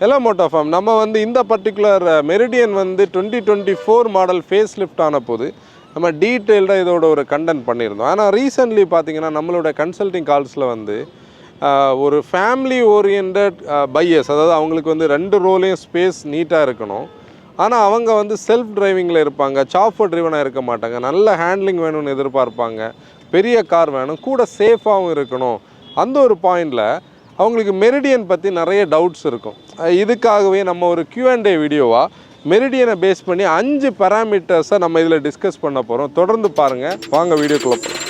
Hello Motofarm, நம்ம வந்து இந்த பர்టిక్యులர் மெரிடியன் வந்து 2024 மாடல் ஃபேஸ் லிஃப்ட் ஆன போது நம்ம டீட்டெயில்டாக இதோட ஒரு கண்டென்ட் பண்ணியிருந்தோம். ஆனால் ரீசெண்ட்லி பார்த்தீங்கன்னா நம்மளோட கன்சல்டிங் கால்ஸில் வந்து ஒரு ஃபேமிலி ஓரியன்ட் பையர்ஸ், அதாவது அவங்களுக்கு வந்து 2 ரோலையும் ஸ்பேஸ் நீட்டாக இருக்கணும். ஆனால் அவங்க வந்து செல்ஃப் டிரைவிங்கில் இருப்பாங்க, சாஃப்ட்வேர் ட்ரிவனாக இருக்க மாட்டாங்க, நல்ல ஹேண்ட்லிங் வேணும்னு எதிர்பார்ப்பாங்க, பெரிய கார் வேணும், கூட சேஃபாகவும் இருக்கணும். அந்த ஒரு பாயிண்டில் அவங்களுக்கு மெரிடியன் பற்றி நிறைய டவுட்ஸ் இருக்கும். இதுக்காகவே நம்ம ஒரு Q&A வீடியோவாக மெரிடியனை பேஸ் பண்ணி 5 பேராமீட்டர்ஸை நம்ம இதில் டிஸ்கஸ் பண்ண போகிறோம். தொடர்ந்து பாருங்கள், வாங்க வீடியோக்குள்ள போகலாம்.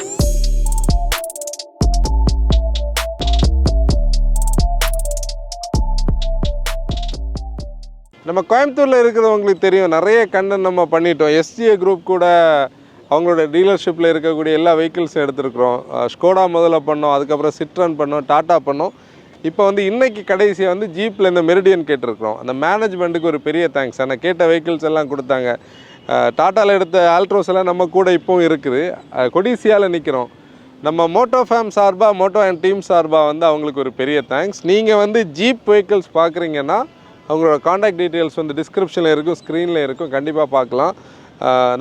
நம்ம கோயம்புத்தூரில் இருக்கிறவங்களுக்கு தெரியும், நிறைய கண்டென்ட் நம்ம பண்ணிட்டோம். SGA குரூப் கூட அவங்களோட டீலர்ஷிப்பில் இருக்கக்கூடிய எல்லா வெஹிக்கிள்ஸும் எடுத்துருக்குறோம். ஸ்கோடா முதல்ல பண்ணோம், அதுக்கப்புறம் சிட்ரன் பண்ணோம், டாட்டா பண்ணோம். இப்போ வந்து இன்றைக்கி கடைசியாக வந்து ஜீப்பில் இந்த மெரிடியன் கேட்டிருக்கிறோம். அந்த மேனேஜ்மெண்ட்டுக்கு ஒரு பெரிய தேங்க்ஸ். ஆனால் கேட்ட வெஹிக்கிள்ஸ் எல்லாம் கொடுத்தாங்க. டாட்டாவில் எடுத்த ஆல்ட்ரோஸ் எல்லாம் நம்ம கூட இப்போவும் இருக்குது. கொடிசியாவில் நிற்கிறோம். நம்ம மோட்டோஃபேம் சார்பாக, மோட்டோ அண்ட் டீம் சார்பாக வந்து அவங்களுக்கு ஒரு பெரிய தேங்க்ஸ். நீங்கள் வந்து ஜீப் வெஹிக்கிள்ஸ் பார்க்குறீங்கன்னா அவங்களோட காண்டாக்ட் டீட்டெயில்ஸ் வந்து டிஸ்கிரிப்ஷனில் இருக்கும், ஸ்க்ரீனில் இருக்கும், கண்டிப்பாக பார்க்கலாம்.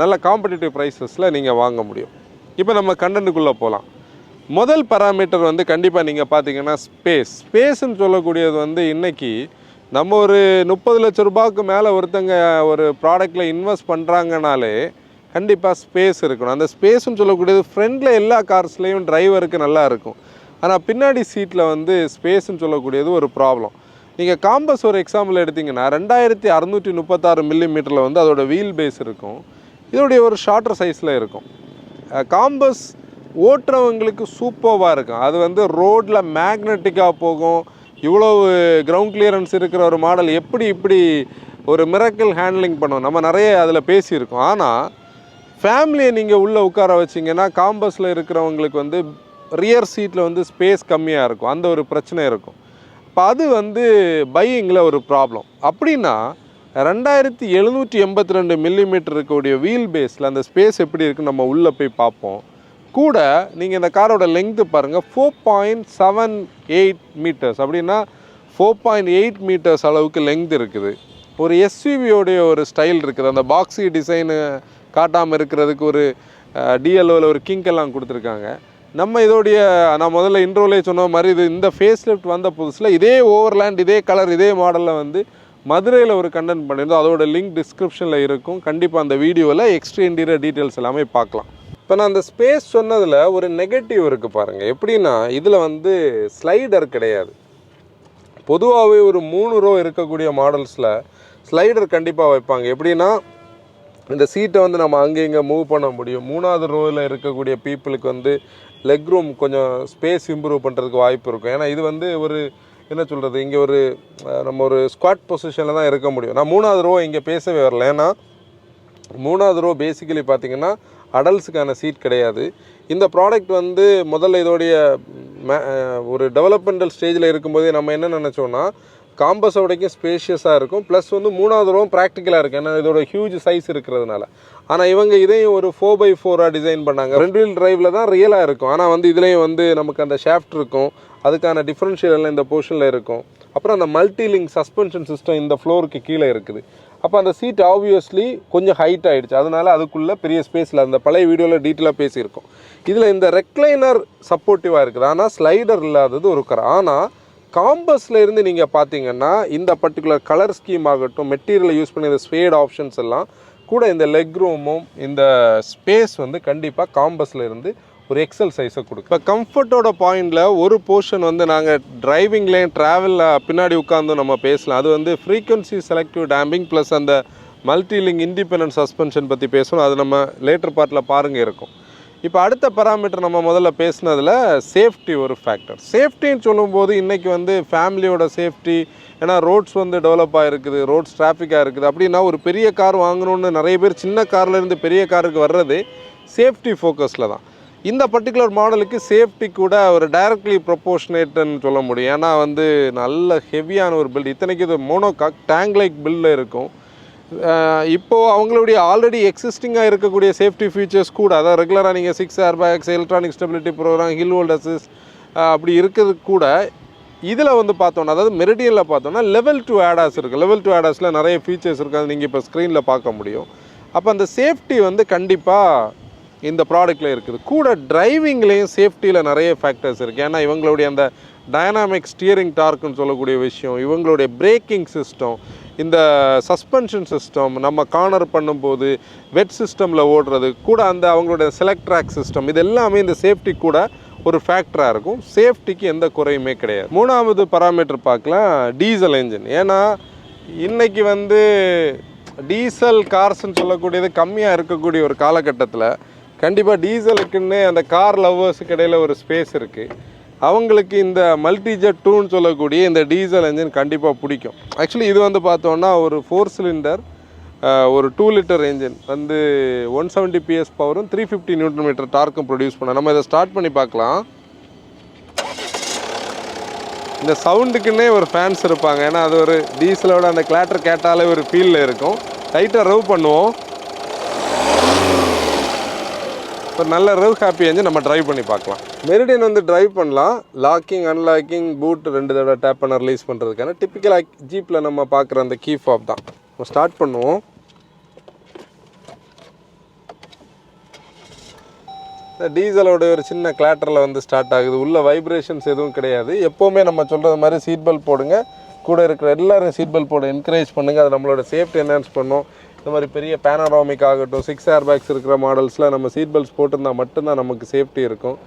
நல்ல காம்படிட்டிவ் ப்ரைஸஸில் நீங்கள் வாங்க முடியும். இப்போ நம்ம கண்டென்ட்டுக்குள்ளே போகலாம். முதல் பேராமீட்டர் வந்து கண்டிப்பாக நீங்கள் பார்த்தீங்கன்னா ஸ்பேஸ்ன்னு சொல்லக்கூடியது வந்து இன்றைக்கி நம்ம ஒரு 30 லட்ச ரூபாய்க்கு மேலே ஒருத்தங்க ஒரு ப்ராடக்டில் இன்வெஸ்ட் பண்ணுறாங்கனாலே கண்டிப்பாக ஸ்பேஸ் இருக்கணும். அந்த ஸ்பேஸ்ன்னு சொல்லக்கூடியது ஃப்ரண்ட்டில் எல்லா கார்ஸ்லேயும் டிரைவருக்கு நல்லா இருக்கும். ஆனால் பின்னாடி சீட்டில் வந்து ஸ்பேஸ்ன்னு சொல்லக்கூடியது ஒரு ப்ராப்ளம். நீங்கள் காம்பஸ் ஒரு எக்ஸாம்பிள் எடுத்திங்கன்னா 2636 மில்லிமீட்டரில் வந்து அதோட வீல் பேஸ் இருக்கும். இதோடைய ஒரு ஷார்ட்டர் சைஸில் இருக்கும். காம்பஸ் ஓட்டுறவங்களுக்கு சூப்பர்வாக இருக்கும். அது வந்து ரோட்டில் மேக்னெட்டிக்காக போகும். இவ்வளோ கிரவுண்ட் கிளியரன்ஸ் இருக்கிற ஒரு மாடல் இப்படி ஒரு மிரக்கிள் ஹேண்ட்லிங் பண்ணும். நம்ம நிறைய அதில் பேசியிருக்கோம். ஆனால் ஃபேமிலியை நீங்கள் உள்ளே உட்கார வச்சிங்கன்னா காம்பஸில் இருக்கிறவங்களுக்கு வந்து ரியர் சீட்டில் வந்து ஸ்பேஸ் கம்மியாக இருக்கும். அந்த ஒரு பிரச்சனை இருக்கும். இப்போ அது வந்து பையிங்கில் ஒரு ப்ராப்ளம். அப்படின்னா 2782 மில்லிமீட்டர் இருக்கக்கூடிய வீல் பேஸில் அந்த ஸ்பேஸ் எப்படி இருக்குன்னு நம்ம உள்ளே போய் பார்ப்போம். கூட நீங்கள் இந்த காரோட லெங்க்த்து பாருங்கள், 4.78 மீட்டர்ஸ். அப்படின்னா 4.8 மீட்டர்ஸ் அளவுக்கு லெங்த் இருக்குது. ஒரு எஸ்யூவியோடைய ஒரு ஸ்டைல் இருக்குது. அந்த பாக்ஸி டிசைனு காட்டாமல் இருக்கிறதுக்கு ஒரு டிஎல்ஓவில் ஒரு கிங்கெல்லாம் கொடுத்துருக்காங்க. நம்ம இதோடைய நான் முதல்ல இன்ட்ரோலே சொன்ன மாதிரி இது இந்த ஃபேஸ் லிஃப்ட் வந்த புதுசில் இதே ஓவர்லேண்ட், இதே கலர், இதே மாடலில் வந்து மதுரையில் ஒரு கண்டென்ட் பண்ணியிருந்தோம். அதோட லிங்க் டிஸ்கிரிப்ஷனில் இருக்கும். கண்டிப்பாக அந்த வீடியோவில் எக்ஸ்ட்ரா இன்டீரியர் டீட்டெயில்ஸ் எல்லாமே பார்க்கலாம். இப்போ நான் அந்த ஸ்பேஸ் சொன்னதில் ஒரு நெகட்டிவ் இருக்குது பாருங்கள். எப்படின்னா இதில் வந்து ஸ்லைடர் கிடையாது. பொதுவாகவே ஒரு 3 ரோ இருக்கக்கூடிய மாடல்ஸில் ஸ்லைடர் கண்டிப்பாக வைப்பாங்க. எப்படின்னா இந்த சீட்டை வந்து நம்ம அங்கே இங்கே மூவ் பண்ண முடியும். 3வது ரோவில் இருக்கக்கூடிய பீப்புளுக்கு வந்து லெக் ரூம் கொஞ்சம் ஸ்பேஸ் இம்ப்ரூவ் பண்ணுறதுக்கு வாய்ப்பு இருக்கும். ஏன்னா இது வந்து ஒரு என்ன சொல்கிறது, இங்கே ஒரு நம்ம ஒரு ஸ்குவாட் பொசிஷனில் தான் இருக்க முடியும். நான் 3வது ரோ இங்கே பேசவே வரல. ஏன்னா 3வது ரோ பேசிக்கலி பார்த்திங்கன்னா அடல்ட்ஸுக்கான சீட் கிடையாது. இந்த ப்ராடக்ட் வந்து முதல்ல இதோடைய ஒரு டெவலப்மெண்டல் ஸ்டேஜில் இருக்கும்போதே நம்ம என்ன நினச்சோன்னா காம்பஸோடைக்கும் ஸ்பேஷியஸாக இருக்கும். ப்ளஸ் வந்து 3வது ரோவும் ப்ராக்டிக்கலாக இருக்குது. ஏன்னா இதோட ஹியூஜ் சைஸ் இருக்கிறதுனால. ஆனால் இவங்க இதையும் ஒரு 4x4 டிசைன் பண்ணாங்க. 2 வீல் டிரைவில் தான் ரியலாக இருக்கும். ஆனால் வந்து இதுலேயும் வந்து நமக்கு அந்த ஷாஃப்ட் இருக்கும், அதுக்கான டிஃப்ரென்ஷியல் எல்லாம் இந்த போர்ஷனில் இருக்கும். அப்புறம் அந்த மல்டிலிங்க் சஸ்பென்ஷன் சிஸ்டம் இந்த ஃப்ளோருக்கு கீழே இருக்குது. அப்போ அந்த சீட் ஆப்வியஸ்லி கொஞ்சம் ஹைட் ஆகிடுச்சு. அதனால் அதுக்குள்ளே பெரிய ஸ்பேஸில் அந்த பழைய வீடியோவில் டீட்டெயிலாக பேசியிருக்கோம். இதில் இந்த ரெக்ளைனர் சப்போர்ட்டிவாக இருக்குது, ஆனால் ஸ்லைடர் இல்லாதது ஒரு கரை. ஆனால் காம்பஸில் இருந்து நீங்கள் பார்த்தீங்கன்னா இந்த பர்டிகுலர் கலர் ஸ்கீம் ஆகட்டும், மெட்டீரியலை யூஸ் பண்ணி இந்த ஸ்வேட் ஆப்ஷன்ஸ் எல்லாம் கூட இந்த லெக் ரூமும் இந்த ஸ்பேஸ் வந்து கண்டிப்பாக காம்பஸில் இருந்து ஒரு எக்ஸல் சைஸை கொடுக்கும். இப்போ கம்ஃபர்ட்டோட பாயிண்டில் ஒரு போர்ஷன் வந்து நாங்கள் டிரைவிங்லேயும் ட்ராவலில் பின்னாடி உட்காந்து நம்ம பேசலாம். அது வந்து ஃப்ரீக்வன்சி செலக்டிவ் டேம்பிங் ப்ளஸ் அந்த மல்டிலிங்க் இண்டிபெண்டன்ட் சஸ்பென்ஷன் பற்றி பேசணும். அது நம்ம லேட்டர் பார்ட்டில் பாருங்கள் இருக்கும். இப்போ அடுத்த பேராமீட்டர் நம்ம முதல்ல பேசினதில் சேஃப்டி ஒரு ஃபேக்டர். சேஃப்டின்னு சொல்லும்போது இன்றைக்கி வந்து ஃபேமிலியோட சேஃப்டி, ஏன்னா ரோட்ஸ் வந்து டெவலப் ஆகிருக்குது, ரோட்ஸ் டிராஃபிக்காக இருக்குது. அப்படின்னா ஒரு பெரிய கார் வாங்கணுன்னு நிறைய பேர் சின்ன கார்லேருந்து பெரிய காருக்கு வர்றது சேஃப்டி ஃபோக்கஸில் தான். இந்த பர்டிகுலர் மாடலுக்கு சேஃப்டி கூட ஒரு டைரக்ட்லி ப்ரொப்போர்ஷனேட்டுன்னு சொல்ல முடியும். ஏன்னா வந்து நல்ல ஹெவியான ஒரு பில்டு. இத்தனைக்கு இது மோனோகாக் டேங்க் லைக் பில்டில் இருக்கும். இப்போது அவங்களுடைய ஆல்ரெடி எக்ஸிஸ்டிங்காக இருக்கக்கூடிய சேஃப்டி ஃபீச்சர்ஸ் கூட, அதாவது ரெகுலராக நீங்கள் 6 airbags, electronic stability program, hill hold assist அப்படி இருக்கிறது கூட இதில் வந்து பார்த்தோன்னா, அதாவது மெரிடியனில் பார்த்தோன்னா லெவல் 2 ADAS இருக்குது. லெவல் 2 ADASல நிறைய ஃபீச்சர்ஸ் இருக்குது, அது நீங்கள் இப்போ ஸ்க்ரீனில் பார்க்க முடியும். அப்போ அந்த சேஃப்டி வந்து கண்டிப்பாக இந்த ப்ராடக்ட்டில் இருக்குது. கூட டிரைவிங்லேயும் சேஃப்டியில் நிறைய ஃபேக்டர்ஸ் இருக்குது. ஏன்னா இவங்களுடைய அந்த டைனாமிக் ஸ்டியரிங் டார்க்குன்னு சொல்லக்கூடிய விஷயம், இவங்களுடைய பிரேக்கிங் சிஸ்டம், இந்த சஸ்பென்ஷன் சிஸ்டம், நம்ம கார்னர் பண்ணும்போது வெட் சிஸ்டமில் ஓடுறது கூட, அந்த அவங்களுடைய செலக்ட் ட்ராக் சிஸ்டம், இது எல்லாமே இந்த சேஃப்டி கூட ஒரு ஃபேக்டராக இருக்கும். சேஃப்டிக்கு எந்த குறையுமே கிடையாது. மூணாவது பராமீட்டர் பார்க்கலாம், டீசல் என்ஜின். ஏன்னா இன்றைக்கி வந்து டீசல் கார்ஸ்ன்னு சொல்லக்கூடியது கம்மியாக இருக்கக்கூடிய ஒரு காலகட்டத்தில் கண்டிப்பாக டீசலுக்குன்னு அந்த கார் லவ்வர்ஸுக்கு இடையில் ஒரு ஸ்பேஸ் இருக்குது. அவங்களுக்கு இந்த மல்டிஜெட் 2ன்னு சொல்லக்கூடிய இந்த டீசல் என்ஜின் கண்டிப்பாக பிடிக்கும். ஆக்சுவலி இது வந்து பார்த்தோன்னா ஒரு 4 சிலிண்டர் ஒரு 2 லிட்டர் என்ஜின் வந்து 170 PS பவரும் 350 Nm டார்க்கும் ப்ரொடியூஸ் பண்ண. நம்ம இதை ஸ்டார்ட் பண்ணி பார்க்கலாம். இந்த சவுண்டுக்குன்னே ஒரு ஃபேன்ஸ் இருப்பாங்க. ஏன்னா அது ஒரு டீசலோட அந்த கிளாட்டர் கேட்டாலே ஒரு ஃபீலில் இருக்கும். லைட்டாக ரவ் பண்ணுவோம். ஒரு நல்ல ரவ் ஹாப்பி என்ஜின் நம்ம ட்ரைவ் பண்ணி பார்க்கலாம். மெரிடியன் வந்து ட்ரைவ் பண்ணலாம். லாக்கிங் அன்லாக்கிங் பூட் 2 தடவை டேப் பண்ண ரிலீஸ் பண்ணுறதுக்கான டிப்பிக்கலாக ஜீப்பில் நம்ம பார்க்குற அந்த கீ ஃபாப் தான். நம்ம ஸ்டார்ட் பண்ணுவோம். இந்த டீசலோட ஒரு சின்ன கிளாட்டரில் வந்து ஸ்டார்ட் ஆகுது. உள்ள வைப்ரேஷன்ஸ் எதுவும் கிடையாது. எப்போவுமே நம்ம சொல்கிறது மாதிரி சீட் பெல்ட் போடுங்க. கூட இருக்கிற எல்லோரும் சீட் பெல்ட் போட என்கரேஜ் பண்ணுங்கள். அது நம்மளோட சேஃப்டி என்ஹான்ஸ் பண்ணும். இந்த மாதிரி பெரிய பேனராமிக் ஆகட்டும், 6 ஏர்பேக்ஸ் இருக்கிற மாடல்ஸில் நம்ம சீட் பெல்ட்ஸ் போட்டிருந்தால் மட்டும்தான் நமக்கு சேஃப்டி இருக்கும்.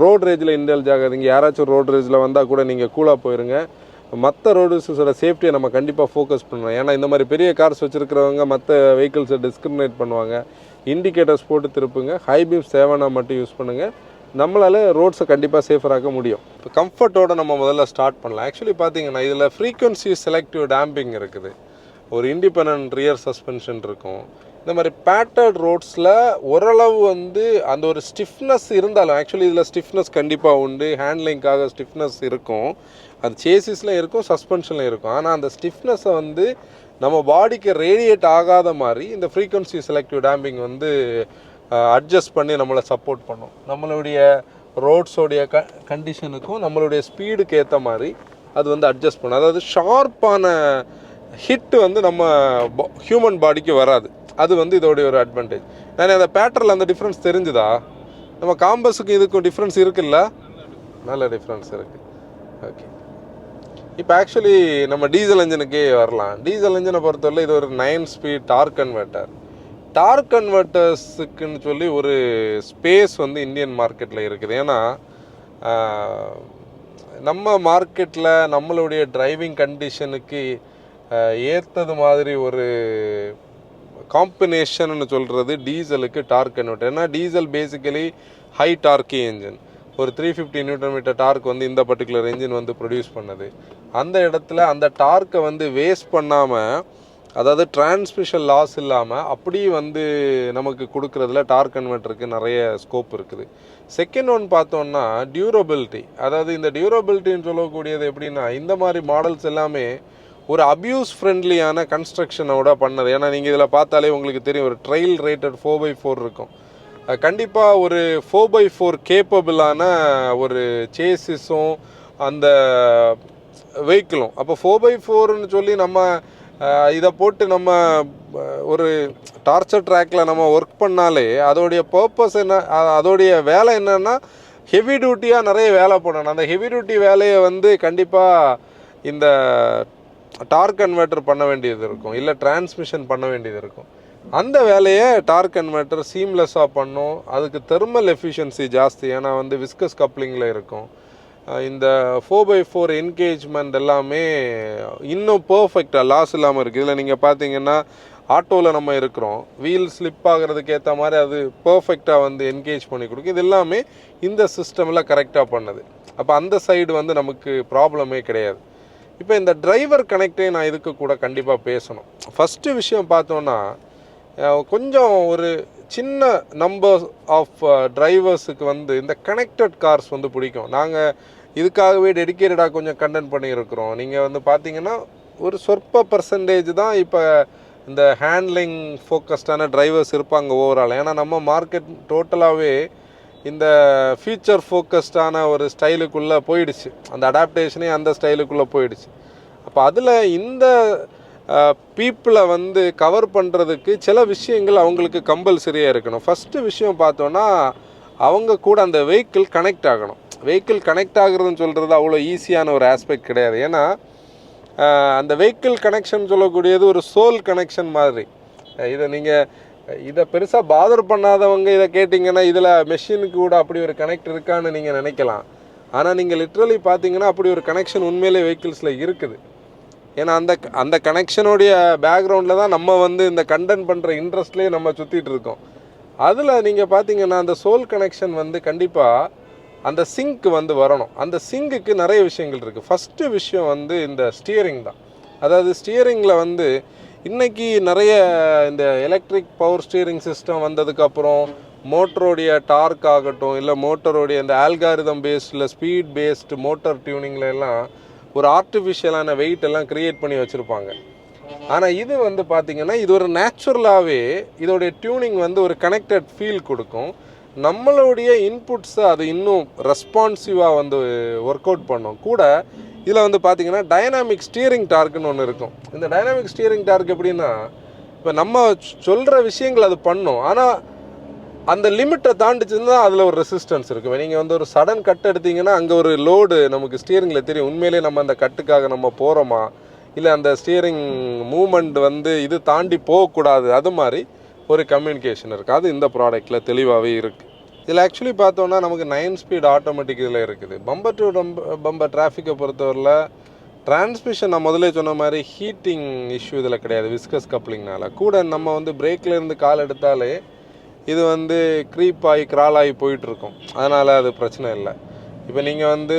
ரோட் ரேஜில் இன்டெல்ஜ் ஆகாதீங்க. யாராச்சும் ரோட் ரேஜில் வந்தால் கூட நீங்கள் கூலாக போயிருங்க. மற்ற ரோடுஸோட சேஃப்டியை நம்ம கண்டிப்பாக ஃபோக்கஸ் பண்ணணும். ஏன்னா இந்த மாதிரி பெரிய கார்ஸ் வச்சுருக்கிறவங்க மற்ற வெஹிக்கிள்ஸை டிஸ்கிரிமினேட் பண்ணுவாங்க. இண்டிகேட்டர்ஸ் போட்டு திருப்புங்க. ஹை பீம்ஸ் தேவைன்னா மட்டும் யூஸ் பண்ணுங்கள். நம்மளால் ரோட்ஸை கண்டிப்பாக சேஃபராக்க முடியும். இப்போ கம்ஃபர்ட்டோடு நம்ம முதல்ல ஸ்டார்ட் பண்ணலாம். ஆக்சுவலி பார்த்தீங்கன்னா இதில் ஃப்ரீக்வன்சி செலக்டிவ் டேம்பிங் இருக்குது. ஒரு இண்டிபெண்டன்ட் ரியர் சஸ்பென்ஷன் இருக்கும். இந்த மாதிரி பேட்டர்ட் ரோட்ஸில் ஓரளவு வந்து அந்த ஒரு ஸ்டிஃப்னஸ் இருந்தாலும், ஆக்சுவலி இதில் ஸ்டிஃப்னஸ் கண்டிப்பாக உண்டு. ஹேண்ட்லிங்காக ஸ்டிஃப்னஸ் இருக்கும். அது சேசிஸில் இருக்கும், சஸ்பென்ஷனில் இருக்கும். ஆனால் அந்த ஸ்டிஃப்னஸை வந்து நம்ம பாடிக்கு ரேடியேட் ஆகாத மாதிரி இந்த ஃப்ரீக்வன்சி செலக்டிவ் டேம்பிங் வந்து அட்ஜஸ்ட் பண்ணி நம்மளை சப்போர்ட் பண்ணும். நம்மளுடைய ரோட்ஸோடைய கண்டிஷனுக்கும் நம்மளுடைய ஸ்பீடுக்கு ஏற்ற மாதிரி அது வந்து அட்ஜஸ்ட் பண்ணும். அதாவது ஷார்ப்பான ஹிட் வந்து நம்ம ஹியூமன் பாடிக்கு வராது. அது வந்து இதோடைய ஒரு அட்வான்டேஜ். நான் அந்த பேட்டர்னில் அந்த டிஃப்ரென்ஸ் தெரிஞ்சுதா? நம்ம காம்பஸுக்கும் இதுக்கும் டிஃப்ரென்ஸ் இருக்குல்ல? நல்ல டிஃப்ரென்ஸ் இருக்குது. ஓகே, இப்போ ஆக்சுவலி நம்ம டீசல் இன்ஜினுக்கே வரலாம். டீசல் இன்ஜினை பொறுத்தவரை இது ஒரு 9 ஸ்பீட் டார்க் கன்வெர்ட்டர். டார்க் கன்வெர்ட்டர்ஸுக்குன்னு சொல்லி ஒரு ஸ்பேஸ் வந்து இந்தியன் மார்க்கெட்டில் இருக்குது. ஏன்னா நம்ம மார்க்கெட்டில் நம்மளுடைய டிரைவிங் கண்டிஷனுக்கு ஏற்றது மாதிரி ஒரு காம்பினேஷன்னு சொல்கிறது டீசலுக்கு டார்க் கன்வெர்ட்டர். ஏன்னா டீசல் பேசிக்கலி ஹை டார்க்கி என்ஜின். ஒரு 350 Nm டார்க் வந்து இந்த பர்டிகுலர் என்ஜின் வந்து ப்ரொடியூஸ் பண்ணுது. அந்த இடத்துல அந்த டார்க்கை வந்து வேஸ்ட் பண்ணாமல், அதாவது டிரான்ஸ்மிஷன் லாஸ் இல்லாமல் அப்படியே வந்து நமக்கு கொடுக்குறதுல டார்க் கன்வெர்ட்டருக்கு நிறைய ஸ்கோப் இருக்குது. செகண்ட் ஒன் பார்த்தோன்னா டியூரபிலிட்டி. அதாவது இந்த டியூரபிலிட்டின்னு சொல்லக்கூடியது எப்படின்னா, இந்த மாதிரி மாடல்ஸ் எல்லாமே ஒரு அப்யூஸ் ஃப்ரெண்ட்லியான கன்ஸ்ட்ரக்ஷனோட பண்ணது. ஏன்னா நீங்கள் இதில் பார்த்தாலே உங்களுக்கு தெரியும், ஒரு ட்ரெயில் ரேட்டட் 4x4 இருக்கும். கண்டிப்பாக ஒரு 4x4 கேப்பபிளான ஒரு சேசிஸும் அந்த வெஹிக்கிளும். அப்போ 4x4ன்னு சொல்லி நம்ம இதை போட்டு நம்ம ஒரு டார்ச்சர் ட்ராக்கில் நம்ம ஒர்க் பண்ணாலே அதோடைய பர்பஸ் என்ன, அதோடைய வேலை என்னென்னா ஹெவி டியூட்டியாக நிறைய வேலை பண்ணணும். அந்த ஹெவி டியூட்டி வேலையை வந்து கண்டிப்பாக இந்த டார்க் கன்வெர்ட்டர் பண்ண வேண்டியது இருக்கும், இல்லை டிரான்ஸ்மிஷன் பண்ண வேண்டியது இருக்கும். அந்த வேலையை டார்க் கன்வெர்ட்டர் சீம்லெஸ்ஸாக பண்ணும். அதுக்கு தெர்மல் எஃபிஷியன்சி ஜாஸ்தி. ஏன்னா வந்து விஸ்கஸ் கப்ளிங்கில் இருக்கும். இந்த 4x4 என்கேஜ்மெண்ட் எல்லாமே இன்னும் பர்ஃபெக்டாக லாஸ் இல்லாமல் இருக்குது. இதில் நீங்கள் பார்த்தீங்கன்னா ஆட்டோவில் நம்ம இருக்கிறோம், வீல் ஸ்லிப் ஆகிறதுக்கு ஏற்ற மாதிரி அது பர்ஃபெக்டாக வந்து என்கேஜ் பண்ணி கொடுக்கும். இது எல்லாமே இந்த சிஸ்டமில் கரெக்டாக பண்ணுது. அப்போ அந்த சைடு வந்து நமக்கு ப்ராப்ளமே கிடையாது. இப்போ இந்த டிரைவர் கனெக்டே நான் இதுக்கு கூட கண்டிப்பாக பேசணும். ஃபஸ்ட்டு விஷயம் பார்த்தோன்னா, கொஞ்சம் ஒரு சின்ன நம்பர் ஆஃப் டிரைவர்ஸுக்கு வந்து இந்த கனெக்டட் கார்ஸ் வந்து பிடிக்கும். நாங்கள் இதுக்காகவே டெடிக்கேட்டடாக கொஞ்சம் கண்டென்ட் பண்ணியிருக்கிறோம். நீங்கள் வந்து பார்த்தீங்கன்னா ஒரு சொற்ப பர்சன்டேஜ் தான் இப்போ இந்த ஹேண்ட்லிங் ஃபோக்கஸ்டான டிரைவர்ஸ் இருப்பாங்க ஓவரால். ஏன்னா நம்ம மார்க்கெட் டோட்டலாகவே இந்த ஃபியூச்சர் ஃபோக்கஸ்டான ஒரு ஸ்டைலுக்குள்ளே போயிடுச்சு, அந்த அடாப்டேஷனே அந்த ஸ்டைலுக்குள்ளே போயிடுச்சு. அப்போ அதில் இந்த பீப்புளை வந்து கவர் பண்ணுறதுக்கு சில விஷயங்கள் அவங்களுக்கு கம்பல்சரியாக இருக்கணும். ஃபஸ்ட்டு விஷயம் பார்த்தோன்னா அவங்க கூட அந்த வெஹிக்கிள் கனெக்ட் ஆகணும். வெஹிக்கிள் கனெக்ட் ஆகுறதுன்னு சொல்கிறது அவ்வளோ ஈஸியான ஒரு ஆஸ்பெக்ட் கிடையாது. ஏன்னா அந்த வெஹிக்கிள் கனெக்ஷன் சொல்லக்கூடியது ஒரு சோல் கனெக்ஷன் மாதிரி. இதை பெருசாக பாதர் பண்ணாதவங்க இதை கேட்டிங்கன்னா இதில் மெஷினுக்கு கூட அப்படி ஒரு கனெக்ட் இருக்கான்னு நீங்கள் நினைக்கலாம். ஆனால் நீங்கள் லிட்ரலி பார்த்தீங்கன்னா அப்படி ஒரு கனெக்ஷன் உண்மையிலே வெஹிக்கிள்ஸில் இருக்குது. ஏன்னா அந்த கனெக்ஷனுடைய பேக்ரவுண்டில் தான் நம்ம வந்து இந்த கண்டென்ட் பண்ணுற இன்ட்ரெஸ்ட்லேயே நம்ம சுற்றிட்டு இருக்கோம். அதில் நீங்கள் பார்த்தீங்கன்னா அந்த சோல் கனெக்ஷன் வந்து கண்டிப்பாக அந்த சிங்க் வந்து வரணும். அந்த சிங்குக்கு நிறைய விஷயங்கள் இருக்குது. ஃபஸ்ட்டு விஷயம் வந்து இந்த ஸ்டியரிங் தான். அதாவது ஸ்டியரிங்கில் வந்து இன்றைக்கி நிறைய இந்த எலக்ட்ரிக் பவர் ஸ்டியரிங் சிஸ்டம் வந்ததுக்கப்புறம் மோட்டருடைய டார்க் ஆகட்டும், இல்லை மோட்டருடைய இந்த ஆல்காரிதம் பேஸ்ட் இல்லை ஸ்பீட் பேஸ்டு மோட்டர் டியூனிங்கில் எல்லாம் ஒரு ஆர்டிஃபிஷியலான வெயிட் எல்லாம் க்ரியேட் பண்ணி வச்சுருப்பாங்க. ஆனால் இது வந்து பார்த்திங்கன்னா இது ஒரு நேச்சுரலாகவே இதோடைய டியூனிங் வந்து ஒரு கனெக்டட் ஃபீல் கொடுக்கும். நம்மளுடைய இன்புட்ஸை அது இன்னும் ரெஸ்பான்சிவாக வந்து ஒர்க் அவுட் பண்ணும். கூட இதில் வந்து பார்த்திங்கன்னா டைனாமிக் ஸ்டியரிங் டார்க்குன்னு ஒன்று இருக்கும். இந்த டைனாமிக் ஸ்டியரிங் டார்க் எப்படின்னா, இப்போ நம்ம சொல்கிற விஷயங்கள் அது பண்ணும், ஆனால் அந்த லிமிட்டை தாண்டிச்சுன்னா அதில் ஒரு ரெசிஸ்டன்ஸ் இருக்கும். நீங்கள் வந்து ஒரு சடன் கட் எடுத்திங்கன்னா அங்கே ஒரு லோடு நமக்கு ஸ்டியரிங்கில் தெரியும். உண்மையிலே நம்ம அந்த கட்டுக்காக நம்ம போகிறோமா, இல்லை அந்த ஸ்டியரிங் மூமெண்ட் வந்து இது தாண்டி போகக்கூடாது, அது மாதிரி ஒரு கம்யூனிகேஷன் இருக்குது. அது இந்த ப்ராடக்ட்டில் தெளிவாகவே இருக்குது. இதில் ஆக்சுவலி பார்த்தோன்னா நமக்கு 9 ஸ்பீட் ஆட்டோமேட்டிக் இதில் இருக்குது. பம்பர் டு பம்பர் டிராஃபிக்கை பொறுத்தவரையில் டிரான்ஸ்மிஷன் நான் முதலே சொன்ன மாதிரி ஹீட்டிங் இஷ்யூ இதில் கிடையாது விஸ்கஸ் கப்ளிங்னால. கூட நம்ம வந்து பிரேக்லேருந்து கால் எடுத்தாலே இது வந்து க்ரீப் ஆகி கிரால் ஆகி போயிட்டுருக்கும். அதனால் அது பிரச்சனை இல்லை. இப்போ நீங்கள் வந்து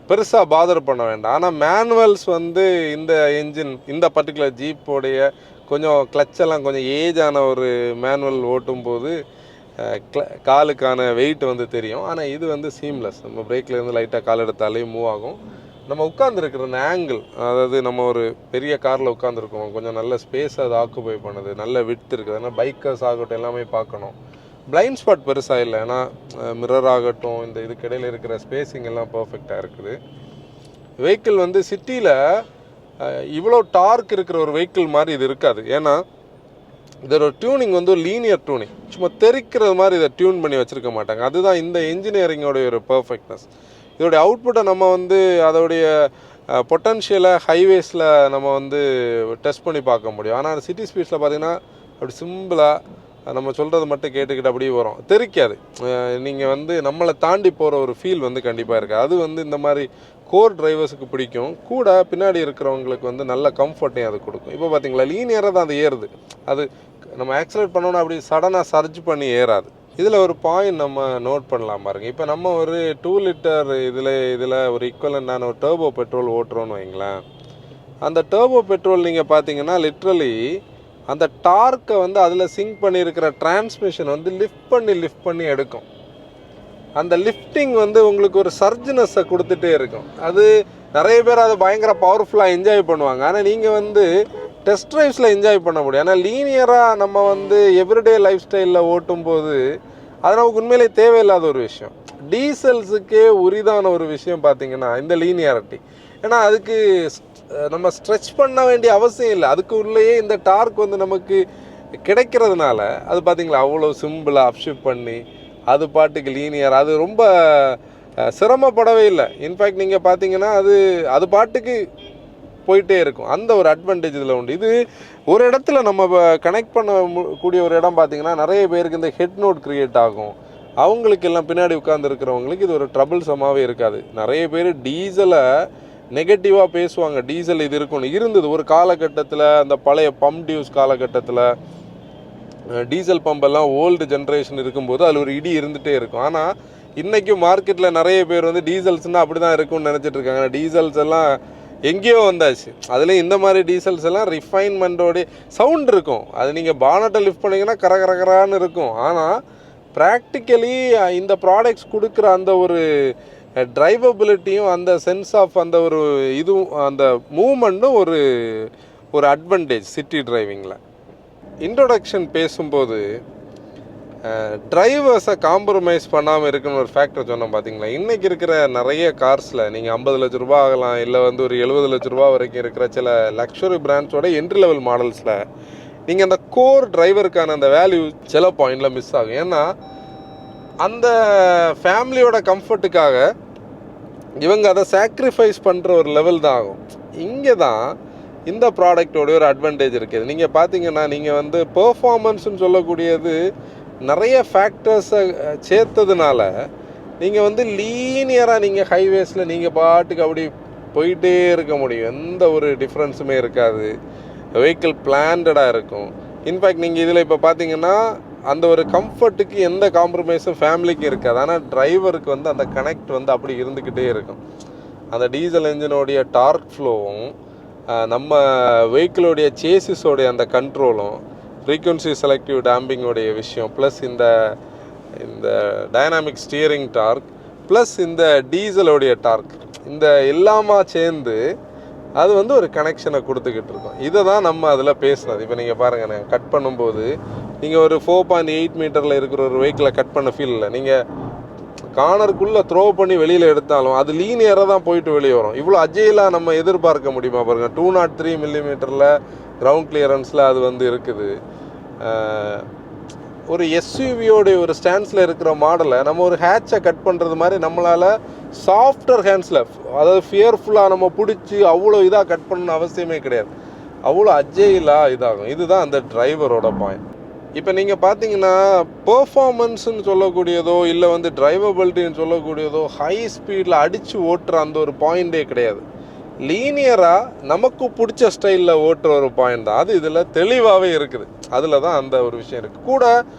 பெருசாக பாதர் பண்ண வேண்டாம். ஆனால் மேனுவல்ஸ் வந்து இந்த என்ஜின் இந்த பர்டிகுலர் ஜீப்போடைய கொஞ்சம் கிளச்செல்லாம் கொஞ்சம் ஏஜான ஒரு மேனுவல் ஓட்டும் போது காலுக்கான வெயிட் வந்து தெரியும். ஆனால் இது வந்து சீம்லெஸ். நம்ம பிரேக்லேருந்து லைட்டாக கால் எடுத்தாலே மூவ் ஆகும். நம்ம உட்காந்துருக்குற அந்த ஆங்கிள், அதாவது நம்ம ஒரு பெரிய காரில் உட்காந்துருக்கோம், கொஞ்சம் நல்ல ஸ்பேஸ் அது ஆக்குபை பண்ணுது, நல்ல விட்த் இருக்குது. அதனால் பைக்கர்ஸ் ஆகட்டும் எல்லாமே பார்க்கணும். பிளைண்ட் ஸ்பாட் பெருசாக இல்லை, ஏன்னா மிரர் ஆகட்டும் இந்த இதுக்கு இடையில் இருக்கிற ஸ்பேஸிங் எல்லாம் பர்ஃபெக்டாக இருக்குது. வெஹிக்கிள் வந்து சிட்டியில் இவ்வளோ டார்க் இருக்கிற ஒரு வெஹிக்கிள் மாதிரி இது இருக்காது. ஏன்னா இதோட டியூனிங் வந்து ஒரு லீனியர் டியூனிங், சும்மா தெரிக்கிறது மாதிரி இதை டியூன் பண்ணி வச்சுருக்க மாட்டாங்க. அதுதான் இந்த இன்ஜினியரிங்கோடைய ஒரு பர்ஃபெக்ட்னஸ். இதோடைய அவுட்புட்டை நம்ம வந்து அதோடைய பொட்டன்ஷியலை ஹைவேஸில் நம்ம வந்து டெஸ்ட் பண்ணி பார்க்க முடியும். ஆனால் சிட்டி ஸ்பீட்ஸில் பார்த்திங்கன்னா அப்படி சிம்பிளாக நம்ம சொல்கிறது மட்டும் கேட்டுக்கிட்டு அப்படியே வரும், தெரிக்காது. நீங்கள் வந்து நம்மளை தாண்டி போகிற ஒரு ஃபீல் வந்து கண்டிப்பாக இருக்குது. அது வந்து இந்த மாதிரி கோர் டிரைவர்ஸுக்கு பிடிக்கும். கூட பின்னாடி இருக்கிறவங்களுக்கு வந்து நல்ல கம்ஃபர்ட்டையும் அது கொடுக்கும். இப்போ பார்த்தீங்களா லீனியராக தான் அது ஏறுது. அது நம்ம ஆக்சிலேட் பண்ணோன்னா அப்படி சடனாக சர்ஜ் பண்ணி ஏறாது. இதில் ஒரு பாயிண்ட் நம்ம நோட் பண்ணலாம் பாருங்கள். இப்போ நம்ம ஒரு 2 லிட்டர் இதில் ஒரு ஈக்குவலண்டான ஒரு டர்போ பெட்ரோல் ஓட்டுறோன்னு வைங்களேன். அந்த டர்போ பெட்ரோல் நீங்கள் பார்த்தீங்கன்னா லிட்ரலி அந்த டார்க்கை வந்து அதில் சிங்க் பண்ணியிருக்கிற டிரான்ஸ்மிஷன் வந்து லிஃப்ட் பண்ணி எடுக்கும். அந்த லிஃப்டிங் வந்து உங்களுக்கு ஒரு சர்ஜ்னஸை கொடுத்துட்டே இருக்கும். அது நிறைய பேர் அதை பயங்கர பவர்ஃபுல்லாக என்ஜாய் பண்ணுவாங்க. ஆனால் நீங்கள் வந்து டெஸ்ட் ட்ரைவ்ஸில் என்ஜாய் பண்ண முடியும். ஆனால் லீனியராக நம்ம வந்து எவ்ரிடே லைஃப் ஸ்டைலில் ஓட்டும்போது அது நமக்கு உண்மையிலே தேவையில்லாத ஒரு விஷயம். டீசல்ஸுக்கே உரிதான ஒரு விஷயம் பார்த்திங்கன்னா இந்த லீனியாரிட்டி. ஏன்னா அதுக்கு நம்ம ஸ்ட்ரெச் பண்ண வேண்டிய அவசியம் இல்லை. அதுக்கு உள்ளேயே இந்த டார்க் வந்து நமக்கு கிடைக்கிறதுனால அது பார்த்திங்களா அவ்வளோ சிம்பிளாக அப்ஷிஃப்ட் பண்ணி அது பாட்டுக்கு லீனியர், அது ரொம்ப சிரமப்படவே இல்லை. இன்ஃபேக்ட் நீங்கள் பார்த்தீங்கன்னா அது பாட்டுக்கு போயிட்டே இருக்கும். அந்த ஒரு அட்வான்டேஜ் இதில் உண்டு. இது ஒரு இடத்துல நம்ம கனெக்ட் பண்ண கூடிய ஒரு இடம் பார்த்திங்கன்னா நிறைய பேருக்கு இந்த ஹெட் நோட் க்ரியேட் ஆகும். அவங்களுக்கு எல்லாம் பின்னாடி உட்காந்துருக்கிறவங்களுக்கு இது ஒரு ட்ரபிள்ஸமாகவே இருக்காது. நிறைய பேர் டீசலை நெகட்டிவாக பேசுவாங்க. டீசல் இது இருந்தது ஒரு காலகட்டத்தில், அந்த பழைய பம்ப் டியூஸ் காலகட்டத்தில் டீசல் பம்பெல்லாம் ஓல்டு ஜென்ரேஷன் இருக்கும்போது அதில் ஒரு இடி இருந்துகிட்டே இருக்கும். ஆனால் இன்றைக்கும் மார்க்கெட்டில் நிறைய பேர் வந்து டீசல்ஸ்னால் அப்படி தான் இருக்கும்னு நினச்சிட்டு இருக்காங்க. டீசல்ஸ் எல்லாம் எங்கேயோ வந்தாச்சு. அதுலேயும் இந்த மாதிரி டீசல்ஸ் எல்லாம் ரிஃபைன்மெண்ட்டோடைய சவுண்ட் இருக்கும். அது நீங்கள் பானட்டை லிஃப்ட் பண்ணிங்கன்னா கரகரகரான்னு இருக்கும். ஆனால் ப்ராக்டிக்கலி இந்த ப்ராடக்ட்ஸ் கொடுக்குற அந்த ஒரு டிரைவபிலிட்டியும் அந்த சென்ஸ் ஆஃப் அந்த ஒரு இதுவும் அந்த மூமெண்ட்டும் ஒரு அட்வான்டேஜ் சிட்டி டிரைவிங்கில். இன்ட்ரோடக்ஷன் பேசும்போது டிரைவர்ஸை காம்ப்ரமைஸ் பண்ணாமல் இருக்குன்னு ஒரு ஃபேக்டர் சொன்னோம் பார்த்தீங்களா. இன்றைக்கி இருக்கிற நிறைய கார்ஸில் நீங்கள் 50 லட்ச ரூபா ஆகலாம், இல்லை வந்து ஒரு 70 லட்ச ரூபா வரைக்கும் இருக்கிற சில லக்ஸுரி பிராண்ட்ஸோட என்ட்ரி லெவல் மாடல்ஸில் நீங்கள் அந்த கோர் டிரைவருக்கான அந்த வேல்யூ சில பாயிண்டில் மிஸ் ஆகும். ஏன்னா அந்த ஃபேமிலியோட கம்ஃபர்ட்டுக்காக இவங்க அதை சாக்ரிஃபைஸ் பண்ணுற ஒரு லெவல் தான் ஆகும். இங்கே தான் இந்த ப்ராடக்டோடைய ஒரு அட்வான்டேஜ் இருக்குது. நீங்கள் பார்த்தீங்கன்னா நீங்கள் வந்து பெர்ஃபார்மன்ஸ்னு சொல்லக்கூடியது நிறைய ஃபேக்டர்ஸை சேர்த்ததுனால நீங்கள் வந்து லீனியராக நீங்கள் ஹைவேஸில் நீங்கள் பாட்டுக்கு அப்படி போயிட்டே இருக்க முடியும். எந்த ஒரு டிஃப்ரென்ஸுமே இருக்காது. வெஹிக்கிள் பிளான்டாக இருக்கும். இன்ஃபேக்ட் நீங்கள் இதில் இப்போ பார்த்தீங்கன்னா அந்த ஒரு கம்ஃபர்ட்டுக்கு எந்த காம்ப்ரமைஸும் ஃபேமிலிக்கு இருக்காது. ஆனால் டிரைவருக்கு வந்து அந்த கனெக்ட் வந்து அப்படி இருந்துக்கிட்டே இருக்கும். அந்த டீசல் என்ஜினோடைய டார்க் ஃப்ளோவும் நம்ம வெஹிக்கிளோடைய சேசிஸோடைய அந்த கண்ட்ரோலும் ஃப்ரீக்வன்சி செலக்டிவ் டேம்பிங்கோடைய விஷயம் ப்ளஸ் இந்த டைனாமிக் ஸ்டியரிங் டார்க் ப்ளஸ் இந்த டீசலோடைய டார்க் இந்த எல்லாமா சேர்ந்து அது வந்து ஒரு கனெக்ஷனை கொடுத்துக்கிட்டு இருக்கோம். இதை தான் நம்ம அதில் பேசுனது. இப்போ நீங்கள் பாருங்கள், நான் கட் பண்ணும்போது நீங்கள் ஒரு 4.8 மீட்டரில் இருக்கிற ஒரு வெஹிக்கிளை கட் பண்ண ஃபீல் இல்லை. நீங்கள் கார்னருக்குள்ளே த்ரோ பண்ணி வெளியில் எடுத்தாலும் அது லீனியராக தான் போயிட்டு வெளியே வரும். இவ்வளோ அஜைலாக நம்ம எதிர்பார்க்க முடியுமா பாருங்கள். 203 மில்லிமீட்டரில் கிரவுண்ட் கிளியரன்ஸில் அது வந்து இருக்குது. ஒரு எஸ்யூவியோடைய ஒரு ஸ்டாண்ட்ஸில் இருக்கிற மாடலை நம்ம ஒரு ஹேட்சை கட் பண்ணுறது மாதிரி நம்மளால் சாஃப்டர் ஹேண்ட்ஸில், அதாவது ஃபியர்ஃபுல்லாக நம்ம பிடிச்சி அவ்வளோ இதாக கட் பண்ணணும்னு அவசியமே கிடையாது. அவ்வளோ அஜைலாக இதாகும். இதுதான் அந்த டிரைவரோட பாயிண்ட். இப்போ நீங்கள் பார்த்தீங்கன்னா பெர்ஃபார்மன்ஸுன்னு சொல்லக்கூடியதோ இல்லை வந்து டிரைவபிலிட்டின்னு சொல்லக்கூடியதோ ஹை ஸ்பீடில் அடித்து ஓட்டுற அந்த ஒரு பாயிண்டே கிடையாது. லீனியராக நமக்கு பிடிச்ச ஸ்டைலில் ஓட்டுற ஒரு பாயிண்ட் தான். அது இதில் தெளிவாகவே இருக்குது. அதில் தான் அந்த ஒரு விஷயம் இருக்குது. கூட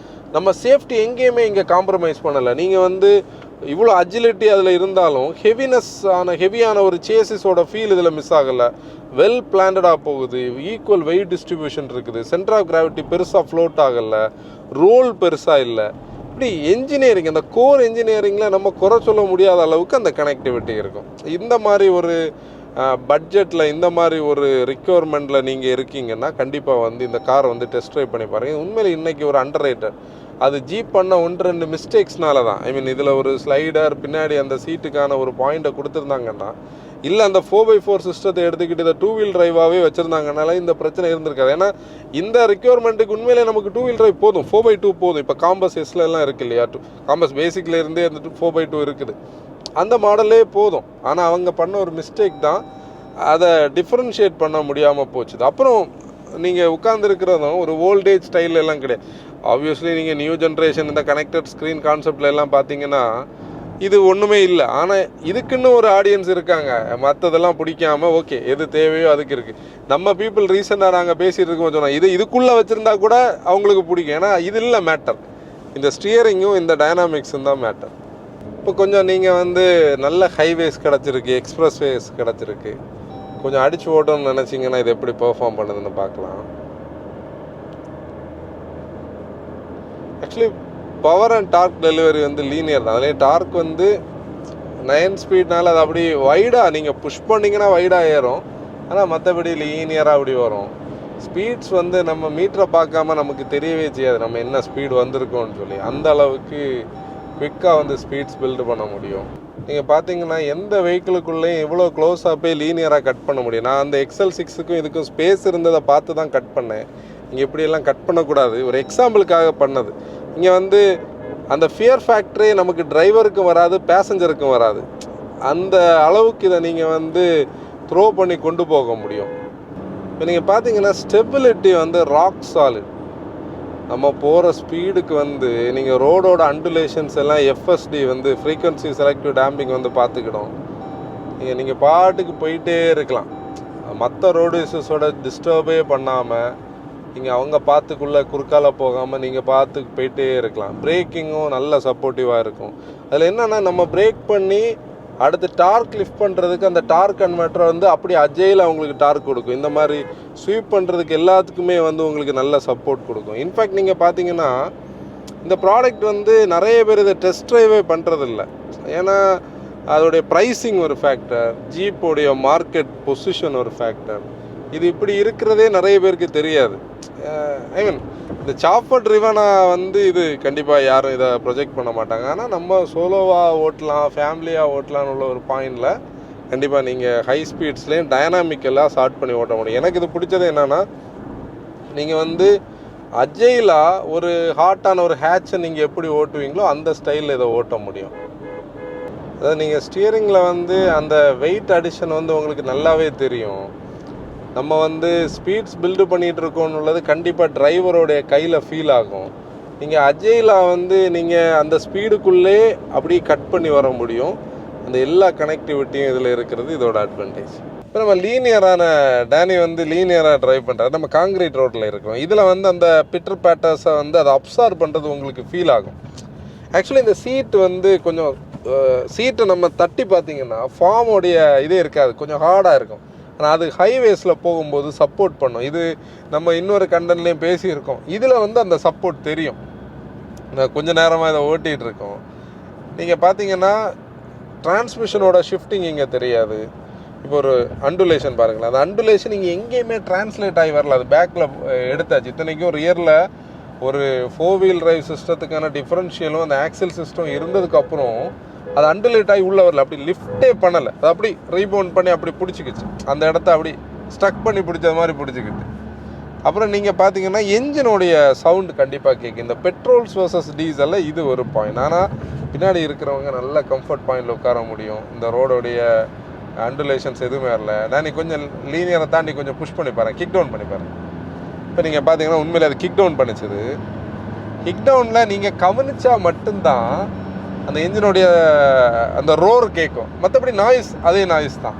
நம்ம சேஃப்டி எங்கேயுமே இங்கே காம்ப்ரமைஸ் பண்ணலை. நீங்கள் வந்து இவ்வளோ அஜிலிட்டி அதில் இருந்தாலும் ஹெவியான ஒரு சேசிஸோட ஃபீல் இதில் மிஸ் ஆகலை. வெல் பிளான்டாக போகுது. ஈக்குவல் வெயிட் டிஸ்ட்ரிபியூஷன் இருக்குது. சென்டர் ஆஃப் கிராவிட்டி பெருசாக ஃப்ளோட் ஆகலை. ரோல் பெருசாக இல்லை. இப்படி என்ஜினியரிங், அந்த கோர் என்ஜினியரிங்கில் நம்ம குறை சொல்ல முடியாத அளவுக்கு அந்த கனெக்டிவிட்டி இருக்கும். இந்த மாதிரி ஒரு பட்ஜெட்டில் இந்த மாதிரி ஒரு ரிக்வயர்மெண்ட்டில் நீங்கள் இருக்கீங்கன்னா கண்டிப்பாக வந்து இந்த காரை வந்து டெஸ்ட் ட்ரைவ் பண்ணி பாருங்கள். உண்மையில் இன்றைக்கி ஒரு அண்டர் ரேட்டட். அது ஜீப் பண்ண 1-2 மிஸ்டேக்ஸ்னால தான். ஐ மீன் இதில் ஒரு ஸ்லைடர் பின்னாடி அந்த சீட்டுக்கான ஒரு பாயிண்ட்டை கொடுத்துருந்தாங்கன்னா, இல்லை அந்த 4x4 சிஸ்டத்தை எடுத்துக்கிட்டு இதை 2 வீல் டிரைவாகவே வச்சுருந்தாங்கனால இந்த பிரச்சனை இருந்திருக்காது. ஏன்னா இந்த ரிக்வயர்மெண்ட்டுக்கு உண்மையிலே நமக்கு 2 வீல் டிரைவ் போதும், 4x2 போதும். இப்போ காம்பஸ் எல்லாம் இருக்குது இல்லையா, காம்பஸ் பேசிக்கில் இருந்தே இருந்துட்டு 4x2 இருக்குது. அந்த மாடலே போதும். ஆனால் அவங்க பண்ண ஒரு மிஸ்டேக் தான் அதை டிஃப்ரென்ஷியேட் பண்ண முடியாமல் போச்சுது. அப்புறம் நீங்கள் உட்காந்துருக்கிறதும் ஒரு ஓல்டேஜ் ஸ்டைலில் எல்லாம் கிடையாது. ஆப்வியஸ்லி நீங்கள் நியூ ஜென்ரேஷன் இந்த கனெக்டட் ஸ்க்ரீன் கான்செப்டில் எல்லாம் பார்த்தீங்கன்னா இது ஒன்றுமே இல்லை. ஆனால் இதுக்குன்னு ஒரு ஆடியன்ஸ் இருக்காங்க. மற்றதெல்லாம் பிடிக்காம ஓகே எது தேவையோ அதுக்கு இருக்குது. நம்ம பீப்புள் ரீசெண்டாக நாங்கள் பேசிகிட்டு இருக்கோம் சொன்னோம், இதுக்குள்ளே வச்சுருந்தா கூட அவங்களுக்கு பிடிக்கும். ஏன்னா இது இல்லை மேட்டர், இந்த ஸ்டியரிங்கும் இந்த டைனாமிக்ஸும் தான் மேட்டர். இப்போ கொஞ்சம் நீங்கள் வந்து நல்ல ஹைவேஸ் கிடச்சிருக்கு, எக்ஸ்ப்ரெஸ் வேஸ் கிடச்சிருக்கு, கொஞ்சம் அடித்து ஓட்டணும்னு நினச்சிங்கன்னா இது எப்படி பெர்ஃபார்ம் பண்ணுதுன்னு பார்க்கலாம். Actually power and dark delivery வந்து லீனியர் தான். அதுலேயே டார்க் வந்து 9 ஸ்பீட்னால அது அப்படி வைடாக நீங்கள் புஷ் பண்ணிங்கன்னா வைடாக ஏறும். ஆனால் மற்றபடி லீனியராக அப்படி வரும். ஸ்பீட்ஸ் வந்து நம்ம மீட்டரை பார்க்காம நமக்கு தெரியவே செய்யாது நம்ம என்ன ஸ்பீடு வந்திருக்கோன்னு சொல்லி. அந்த அளவுக்கு குவிக்காக வந்து ஸ்பீட்ஸ் பில்டு பண்ண முடியும். நீங்கள் பார்த்தீங்கன்னா எந்த வெஹிக்கிளுக்குள்ளேயும் இவ்வளோ க்ளோஸாக போய் லீனியராக கட் பண்ண முடியும். நான் அந்த XL6க்கும் இதுக்கும் ஸ்பேஸ் இருந்ததை பார்த்து தான் கட் பண்ணேன். இங்கே இப்படியெல்லாம் கட் பண்ணக்கூடாது, ஒரு எக்ஸாம்பிளுக்காக பண்ணது. இங்கே வந்து அந்த ஃபியர் ஃபேக்டரே நமக்கு டிரைவருக்கும் வராது, பேசஞ்சருக்கும் வராது. அந்த அளவுக்கு இதை நீங்கள் வந்து த்ரோ பண்ணி கொண்டு போக முடியும். இப்போ நீங்கள் பார்த்தீங்கன்னா ஸ்டெபிலிட்டி வந்து ராக் சாலிட். நம்ம போகிற ஸ்பீடுக்கு வந்து நீங்கள் ரோடோட அண்டுலேஷன்ஸ் எல்லாம் FSD வந்து ஃப்ரீக்வன்சி செலக்டிவ் டேம்பிங் வந்து பார்த்துக்கிடும். நீங்கள் பாட்டுக்கு போயிட்டே இருக்கலாம். மற்ற ரோடு இஷ்யூஸோட டிஸ்டர்பே பண்ணாமல் நீங்கள் அவங்க பார்த்துக்குள்ளே குறுக்கால போகாமல் நீங்கள் பார்த்துக்கு போயிட்டே இருக்கலாம். பிரேக்கிங்கும் நல்ல சப்போர்ட்டிவாக இருக்கும். அதில் என்னென்னா நம்ம பிரேக் பண்ணி அடுத்து டார்க் லிஃப்ட் பண்ணுறதுக்கு அந்த டார்க் கன்வெர்ட்டர் வந்து அப்படி அஜையில் அவங்களுக்கு டார்க் கொடுக்கும். இந்த மாதிரி ஸ்வீப் பண்ணுறதுக்கு எல்லாத்துக்குமே வந்து உங்களுக்கு நல்ல சப்போர்ட் கொடுக்கும். இன்ஃபேக்ட் நீங்கள் பார்த்தீங்கன்னா இந்த ப்ராடக்ட் வந்து நிறைய பேர் இதை டெஸ்ட் ட்ரைவே பண்ணுறதில்ல. ஏன்னா அதோடைய ப்ரைஸிங் ஒரு ஃபேக்டர், ஜீப்போடைய மார்க்கெட் பொசிஷன் ஒரு ஃபேக்டர், இது இப்படி இருக்கிறதே நிறைய பேருக்கு தெரியாது. ஐ மீன் இந்த சாஃபர்ட் ரிவனா வந்து இது கண்டிப்பாக யாரும் இதை ப்ரொஜெக்ட் பண்ண மாட்டாங்க. ஆனால் நம்ம சோலோவாக ஓட்டலாம், ஃபேமிலியாக ஓட்டலான்னு உள்ள ஒரு பாயிண்டில் கண்டிப்பாக நீங்கள் ஹை ஸ்பீட்ஸ்லேயும் டைனாமிக்கலாக ஸ்டார்ட் பண்ணி ஓட்ட முடியும். எனக்கு இது பிடிச்சது என்னென்னா, நீங்கள் வந்து அஜைலாக ஒரு ஹாட்டான ஒரு ஹேட்சை நீங்கள் எப்படி ஓட்டுவீங்களோ அந்த ஸ்டைலில் இதை ஓட்ட முடியும். அதாவது நீங்கள் ஸ்டியரிங்கில் வந்து அந்த வெயிட் அடிஷன் வந்து உங்களுக்கு நல்லாவே தெரியும். நம்ம வந்து ஸ்பீட்ஸ் பில்டு பண்ணிகிட்டு இருக்கோன்னு உள்ளது கண்டிப்பாக டிரைவரோடைய கையில் ஃபீல் ஆகும். நீங்கள் அஜைலாக வந்து நீங்கள் அந்த ஸ்பீடுக்குள்ளே அப்படியே கட் பண்ணி வர முடியும். அந்த எல்லா கனெக்டிவிட்டியும் இதில் இருக்கிறது இதோட அட்வான்டேஜ். இப்போ நம்ம லீனியரான டேனி வந்து லீனியராக ட்ரைவ் பண்ணுறாரு. நம்ம காங்கிரீட் ரோட்டில் இருக்கிறோம். இதில் வந்து அந்த பிட்டர் பேட்டர்ஸை வந்து அதை அப்சார்ப் பண்ணுறது உங்களுக்கு ஃபீல் ஆகும். ஆக்சுவலி இந்த சீட்டு வந்து கொஞ்சம் சீட்டை நம்ம தட்டி பார்த்தீங்கன்னா ஃபார்மோடைய இதே இருக்காது, கொஞ்சம் ஹார்டாக இருக்கும். ஆனால் அது ஹைவேஸில் போகும்போது சப்போர்ட் பண்ணும். இது நம்ம இன்னொரு கண்டன்லேயும் பேசியிருக்கோம். இதில் வந்து அந்த சப்போர்ட் தெரியும். கொஞ்சம் நேரமாக இதை ஓட்டிகிட்டு இருக்கோம். நீங்கள் பார்த்தீங்கன்னா டிரான்ஸ்மிஷனோட ஷிஃப்டிங் இங்கே தெரியாது. இப்போ ஒரு அண்டுலேஷன் பாருங்களேன், அந்த அண்டுலேஷன் இங்கே எங்கேயுமே டிரான்ஸ்லேட் ஆகி வரல. அது பேக்கில் எடுத்தாச்சு. இத்தனைக்கும் ஒரு இயரில் ஒரு 4 வீல் டிரைவ் சிஸ்டத்துக்கான டிஃபரன்ஷியலும் அந்த ஆக்சல் சிஸ்டம் இருந்ததுக்கப்புறம் அது அண்டுலேட் ஆகி உள்ளே வரல. அப்படி லிஃப்டே பண்ணலை. அது அப்படி ரீபவுண்ட் பண்ணி அப்படி பிடிச்சிக்கிச்சு. அந்த இடத்த அப்படி ஸ்டக் பண்ணி பிடிச்சது மாதிரி பிடிச்சிக்கிட்டு. அப்புறம் நீங்கள் பார்த்தீங்கன்னா என்ஜினுடைய சவுண்டு கண்டிப்பாக கேட்கும். இந்த பெட்ரோல்ஸ் வர்சஸ் டீசலில் இது ஒரு பாயிண்ட். ஆனால் பின்னாடி இருக்கிறவங்க நல்ல கம்ஃபர்ட் பாயிண்டில் உட்கார முடியும். இந்த ரோடோடைய அண்டுலேஷன்ஸ் எதுவுமே வரல. நான் கொஞ்சம் லீனியரை தாண்டி கொஞ்சம் புஷ் பண்ணி பாருங்கள், கிக் டவுன் பண்ணி பாருங்கள். இப்போ நீங்கள் பார்த்தீங்கன்னா உண்மையில் அது கிக் டவுன் பண்ணிச்சுது. கிக் டவுனில் நீங்கள் கவனித்தா மட்டும்தான் அந்த என்ஜினுடைய அந்த ரோர் கேட்கும். மற்றபடி நாய்ஸ் அதே நாய்ஸ் தான்.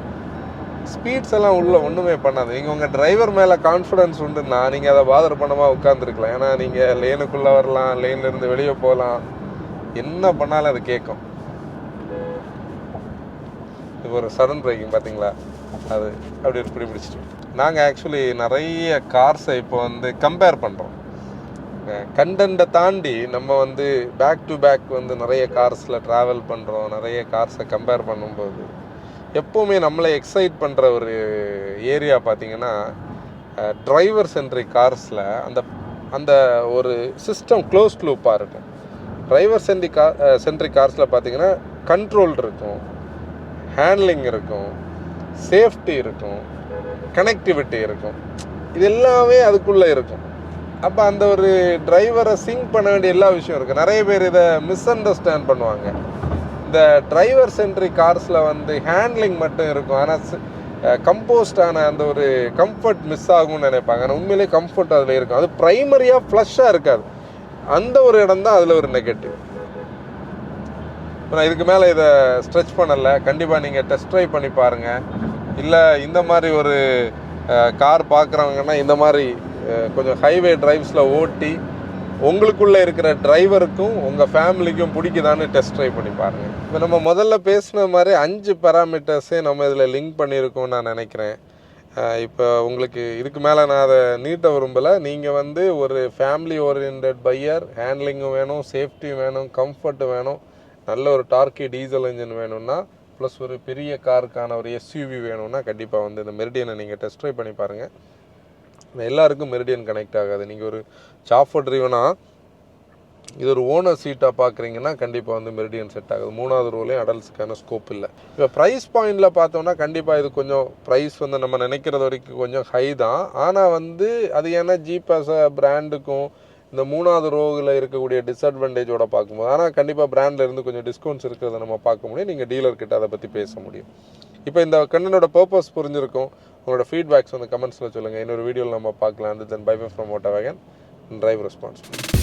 ஸ்பீட்ஸ் எல்லாம் உள்ள ஒன்றுமே பண்ணாது. நீங்கள் உங்கள் டிரைவர் மேலே கான்ஃபிடன்ஸ் உண்டுன்னா நீங்கள் அதை பாதர் பண்ணாமல் உட்காந்துருக்கலாம். ஏன்னா நீங்கள் லேனுக்குள்ளே வரலாம், லேன்லேருந்து வெளியே போகலாம், என்ன பண்ணாலும் அது கேட்கும். இப்போ ஒரு சடன் பிரேக்கிங் பார்த்தீங்களா, அது அப்படி ஒரு பிடிச்சிட்டு. நாங்கள் ஆக்சுவலி நிறைய கார்ஸை இப்போ வந்து கம்பேர் பண்ணுறோம். கண்டென்ட்டை தாண்டி நம்ம வந்து பேக் டு பேக் வந்து நிறைய கார்ஸில் ட்ராவல் பண்ணுறோம். நிறைய கார்ஸை கம்பேர் பண்ணும்போது எப்போவுமே நம்மளை எக்ஸைட் பண்ணுற ஒரு ஏரியா பார்த்திங்கன்னா டிரைவர் சென்ட்ரிக் கார்ஸில் அந்த அந்த ஒரு சிஸ்டம் க்ளோஸ்ட் லூப்பாக இருக்கும். டிரைவர் சென்ட்ரிக் கார்ஸில் பார்த்திங்கன்னா கண்ட்ரோல் இருக்கும், ஹேண்ட்லிங் இருக்கும், சேஃப்டி இருக்கும், கனெக்டிவிட்டி இருக்கும். இது எல்லாமே அதுக்குள்ளே இருக்கும். அப்போ அந்த ஒரு டிரைவரை சிங்க் பண்ண வேண்டிய எல்லா விஷயம் இருக்குது. நிறைய பேர் இதை மிஸ் அண்டர்ஸ்டாண்ட் பண்ணுவாங்க. இந்த டிரைவர் சென்ட்ரிக் கார்ஸில் வந்து ஹேண்ட்லிங் மட்டும் இருக்கும், ஆனால் கம்போஸ்டான அந்த ஒரு கம்ஃபர்ட் மிஸ் ஆகும்னு நினைப்பாங்க. ஆனால் உண்மையிலே கம்ஃபர்ட் அதில் இருக்கும். அது ப்ரைமரியாக ஃப்ளஷ்ஷாக இருக்காது. அந்த ஒரு இடம் தான் அதில் ஒரு நெகட்டிவ். இப்போ நான் இதுக்கு மேலே இதை ஸ்ட்ரெச் பண்ணலை. கண்டிப்பாக நீங்கள் டெஸ்ட் ட்ரைவ் பண்ணி பாருங்கள். இல்லை இந்த மாதிரி ஒரு கார் பார்க்குறவங்கன்னா இந்த மாதிரி கொஞ்சம் ஹைவே டிரைவ்ஸில் ஓட்டி உங்களுக்குள்ளே இருக்கிற டிரைவருக்கும் உங்கள் ஃபேமிலிக்கும் பிடிக்குதான்னு டெஸ்ட் ட்ரைவ் பண்ணி பாருங்கள். இப்போ நம்ம முதல்ல பேசின மாதிரி 5 பேராமீட்டர்ஸே நம்ம இதில் லிங்க் பண்ணியிருக்கோம்னு நான் நினைக்கிறேன். இப்போ உங்களுக்கு இதுக்கு மேலே நான் அதை நீட்ட விரும்பலை. நீங்கள் வந்து ஒரு ஃபேமிலி ஓரியன்ட் பையர், ஹேண்ட்லிங்கும் வேணும், சேஃப்டியும் வேணும், கம்ஃபர்ட்டும் வேணும், நல்ல ஒரு டார்க்கி டீசல் இன்ஜின் வேணும்னா, ப்ளஸ் ஒரு பெரிய காருக்கான ஒரு எஸ்யூவி வேணும்னா கண்டிப்பாக வந்து இந்த மெரிடியனை நீங்கள் டெஸ்ட் ட்ரைவ் பண்ணி பாருங்கள். எல்லாருக்கும் மெரிடியன் கனெக்ட் ஆகாது. நீங்கள் ஒரு சாஃபர்ட் ட்ரைவனாக இது ஒரு ஓனர் சீட்டாக பார்க்குறீங்கன்னா கண்டிப்பாக வந்து மெரிடியன் செட் ஆகுது. 3வது ரோலையும் அடல்ட்ஸுக்கான ஸ்கோப் இல்லை. இப்போ ப்ரைஸ் பாயிண்டில் பார்த்தோம்னா கண்டிப்பாக இது கொஞ்சம் ப்ரைஸ் வந்து நம்ம நினைக்கிறது வரைக்கும் கொஞ்சம் ஹை தான். ஆனால் வந்து அது ஏன்னா ஜீப் பிராண்டுக்கும் இந்த 3வது ரோவில் இருக்கக்கூடிய டிஸ்அட்வான்டேஜோட பார்க்கும்போது, ஆனால் கண்டிப்பாக பிராண்டில் இருந்து கொஞ்சம் டிஸ்கவுண்ட்ஸ் இருக்கிறத நம்ம பார்க்க முடியும். நீங்கள் டீலர்கிட்ட அதை பற்றி பேச முடியும். இப்போ இந்த கண்டனோட பர்பஸ் புரிஞ்சிருக்கும். உங்களோட ஃபீட்பேக்ஸ் வந்து கமெண்ட்ஸில் சொல்லுங்கள். இன்னொரு வீடியோவில் நம்ம பார்க்கலாம். And then bye bye from motor wagon, drive responsibility.